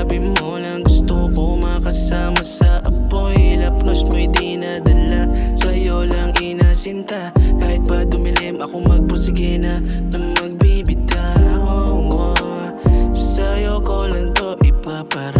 labi mo lang gusto ko makasama sa apoy. Lapnos mo'y di nadala, sa'yo lang inasinta. Kahit pa dumilim ako magpursige na magbibitaw. Sa'yo ko lang to ipaparanas.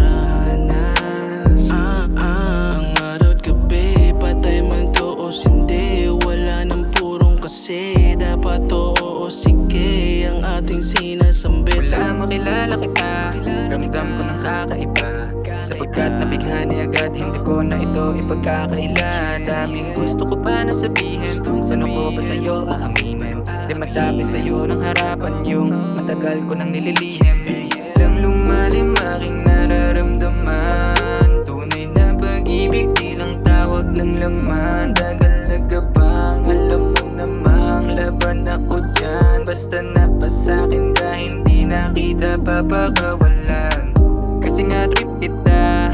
Ang araw't gabi, patay man to o sindi, wala nang purong kasi. Dapat to o sige ang ating sinasambit. Wala makilala kita, ramdam ko ng kakaiba, sapagkat nabighani agad, hindi ko na ito ipagkakaila. Daming gusto ko pa na sabihin, saan ko pa sa'yo aaminin? Di masabi sa'yo ng harapan yung matagal ko nang nililihim. Lang lumalim aking nararamdaman, tunay na pag-ibig di lang tawag ng laman. Dagal na gabang, alam mo namang laban ako dyan. Basta napasakin ka, hindi nakita papakawalan. Kasi nga trip kita,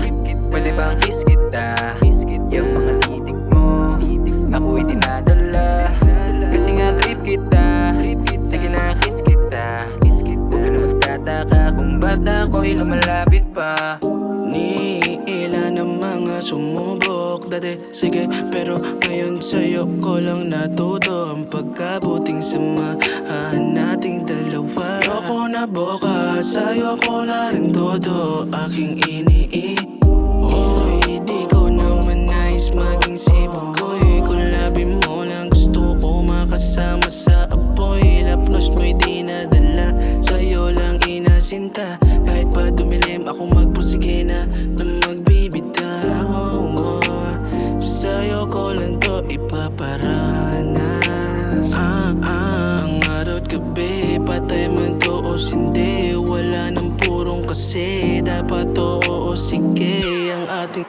pwede bang kiss kita? Yung mga titik mo, ako'y dinadala. Kasi nga trip kita, sige na kiss kita. Huwag ka na magtataka kung ba't ako'y lumalapit pa. Ni ilan ang mga sumubok dati, sige, pero ngayon sa'yo ko lang natuto ang pagkabuting samahan nating dalawa. Ayoko na bukas, sa'yo ko na rin todo aking di ko naman nais maging sibukoy. Kung labi mo lang gusto ko makasama sa apoy. Lapnos mo'y di nadala, sa'yo lang inasinta. Kahit pa dumilim ako magpursige na magbibitaw. Sa'yo ko lang to ipaparanas. Ang araw't gabi, patay man to o sindi, wala nang purong kasi. Dapat to o sige ang ating